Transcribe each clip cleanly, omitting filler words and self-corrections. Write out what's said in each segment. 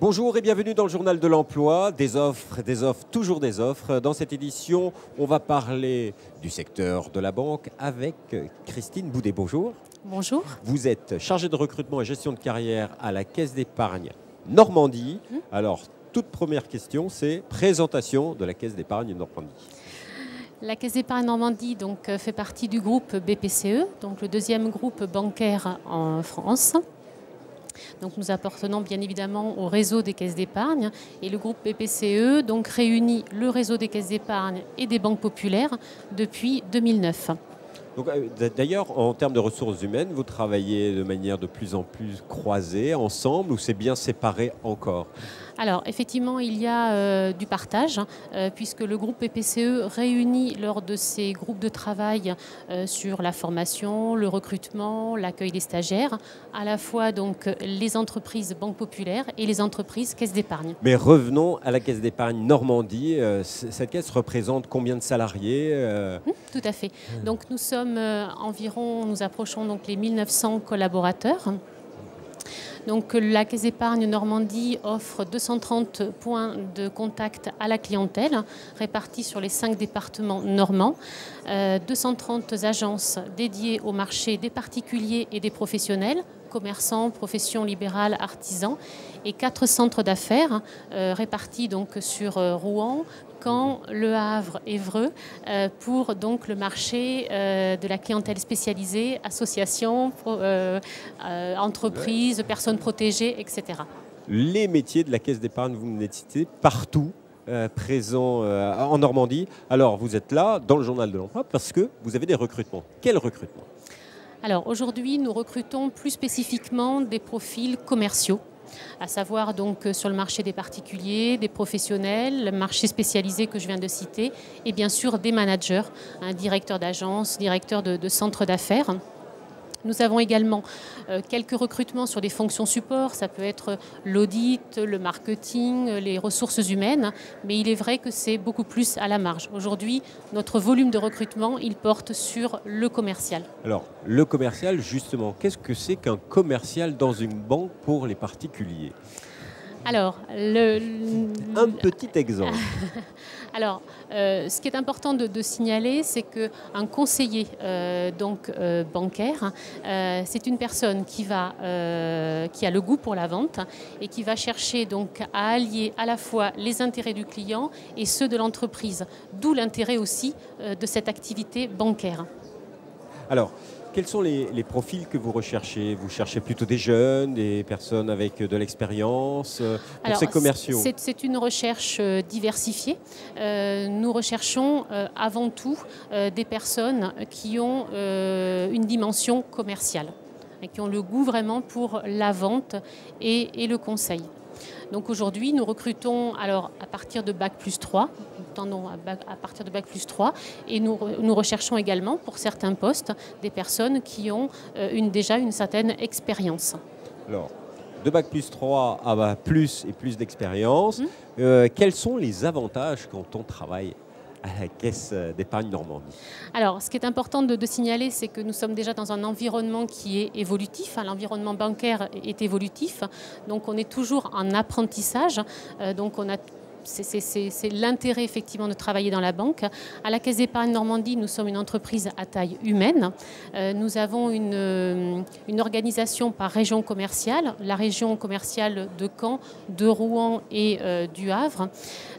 Bonjour et bienvenue dans le journal de l'emploi, des offres, toujours des offres. Dans cette édition, on va parler du secteur de la banque avec Christine Boudet. Bonjour. Bonjour. Vous êtes chargée de recrutement et gestion de carrière à la Caisse d'épargne Normandie. Alors, toute première question, c'est présentation de la Caisse d'épargne Normandie. La Caisse d'épargne Normandie fait partie du groupe BPCE, donc le deuxième groupe bancaire en France. Donc nous appartenons bien évidemment au réseau des caisses d'épargne et le groupe BPCE réunit le réseau des caisses d'épargne et des banques populaires depuis 2009. D'ailleurs, en termes de ressources humaines, vous travaillez de manière de plus en plus croisée, ensemble, ou c'est bien séparé encore ? Alors effectivement, il y a du partage, puisque le groupe BPCE réunit lors de ses groupes de travail sur la formation, le recrutement, l'accueil des stagiaires, à la fois les entreprises banques populaires et les entreprises caisses d'épargne. Mais revenons à la Caisse d'épargne Normandie. Cette caisse représente combien de salariés ? Tout à fait. Donc nous sommes nous approchons les 1900 collaborateurs. Donc, la Caisse d'épargne Normandie offre 230 points de contact à la clientèle répartis sur les 5 départements normands, 230 agences dédiées au marché des particuliers et des professionnels, commerçants, professions libérales, artisans, et 4 centres d'affaires répartis sur Rouen, Caen, Le Havre, Évreux, pour le marché de la clientèle spécialisée, associations, entreprises, personnes protégées, etc. Les métiers de la Caisse d'épargne, vous venez de citer, partout présents en Normandie. Alors, vous êtes là, dans le journal de l'emploi, parce que vous avez des recrutements. Quels recrutements ? Alors, aujourd'hui, nous recrutons plus spécifiquement des profils commerciaux, à savoir sur le marché des particuliers, des professionnels, le marché spécialisé que je viens de citer, et bien sûr des managers, directeurs d'agence, directeurs de centres d'affaires. Nous avons également quelques recrutements sur des fonctions support, ça peut être l'audit, le marketing, les ressources humaines, mais il est vrai que c'est beaucoup plus à la marge. Aujourd'hui, notre volume de recrutement, il porte sur le commercial. Alors, le commercial, justement, qu'est-ce que c'est qu'un commercial dans une banque pour les particuliers ? Alors, un petit exemple. Alors, ce qui est important de signaler, c'est qu'un conseiller bancaire, c'est une personne qui a le goût pour la vente et qui va chercher à allier à la fois les intérêts du client et ceux de l'entreprise, d'où l'intérêt aussi de cette activité bancaire. Alors, quels sont les profils que vous recherchez ? Vous cherchez plutôt des jeunes, des personnes avec de l'expérience pour ces commerciaux ? C'est une recherche diversifiée. Nous recherchons avant tout des personnes qui ont une dimension commerciale et qui ont le goût vraiment pour la vente et le conseil. Donc aujourd'hui, nous recrutons à partir de Bac+3, à partir de Bac+3, et nous recherchons également pour certains postes des personnes qui ont déjà une certaine expérience. Alors, de Bac+3 à plus et plus d'expérience, quels sont les avantages quand on travaille à la Caisse d'épargne Normandie? Alors, ce qui est important de signaler, c'est que nous sommes déjà dans un environnement qui est évolutif. L'environnement bancaire est évolutif, donc on est toujours en apprentissage. C'est l'intérêt effectivement de travailler dans la banque. À la Caisse d'épargne Normandie, nous sommes une entreprise à taille humaine. Nous avons une organisation par région commerciale, la région commerciale de Caen, de Rouen et du Havre.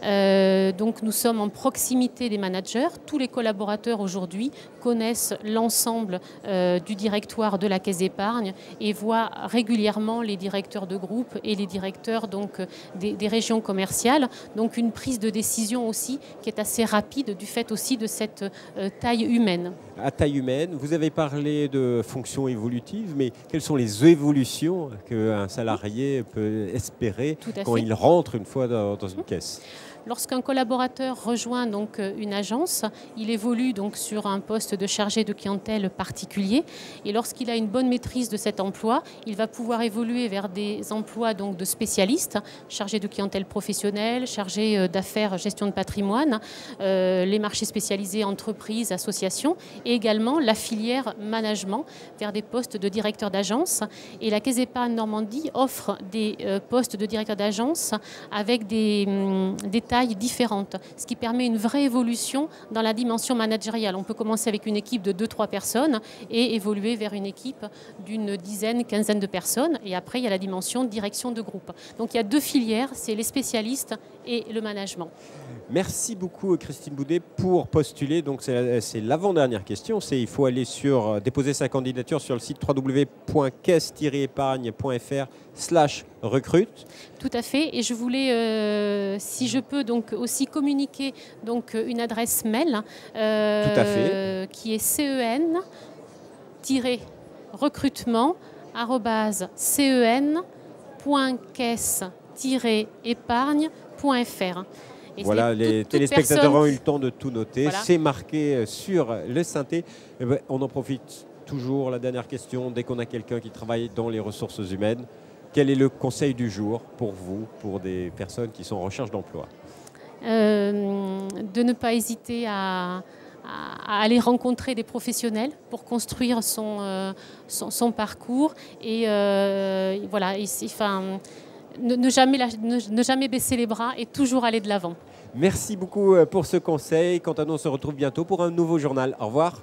Nous sommes en proximité des managers. Tous les collaborateurs aujourd'hui connaissent l'ensemble du directoire de la Caisse d'épargne et voient régulièrement les directeurs de groupe et les directeurs des régions commerciales. Donc une prise de décision aussi qui est assez rapide du fait aussi de cette taille humaine. À taille humaine, vous avez parlé de fonctions évolutives, mais quelles sont les évolutions qu'un salarié peut espérer quand il rentre une fois dans une caisse ? Lorsqu'un collaborateur rejoint donc une agence, il évolue donc sur un poste de chargé de clientèle particulier. Et lorsqu'il a une bonne maîtrise de cet emploi, il va pouvoir évoluer vers des emplois donc de spécialistes, chargé de clientèle professionnelle, chargé d'affaires, gestion de patrimoine, les marchés spécialisés, entreprises, associations, et également la filière management vers des postes de directeur d'agence. Et la Caisse d'épargne Normandie offre des postes de directeur d'agence avec des tailles différentes, ce qui permet une vraie évolution dans la dimension managériale. On peut commencer avec une équipe de 2-3 personnes et évoluer vers une équipe d'une dizaine, quinzaine de personnes. Et après, il y a la dimension direction de groupe. Donc il y a 2 filières, c'est les spécialistes et le management. Merci beaucoup Christine Boudet pour postuler. Donc c'est l'avant-dernière question. Il faut aller déposer sa candidature sur le site www.caisse-épargne.fr/recrute. Tout à fait. Et je voulais, si je peux, donc aussi communiquer donc une adresse mail Tout à fait. qui est cen-recrutement@cen.caisse-épargne.fr. Voilà, les téléspectateurs ont eu le temps de tout noter. Voilà. C'est marqué sur le synthé. On en profite toujours. La dernière question, dès qu'on a quelqu'un qui travaille dans les ressources humaines, quel est le conseil du jour pour vous, pour des personnes qui sont en recherche d'emploi? De ne pas hésiter à aller rencontrer des professionnels pour construire son parcours et voilà, ne jamais baisser les bras et toujours aller de l'avant. Merci beaucoup pour ce conseil. Quant à nous, on se retrouve bientôt pour un nouveau journal. Au revoir.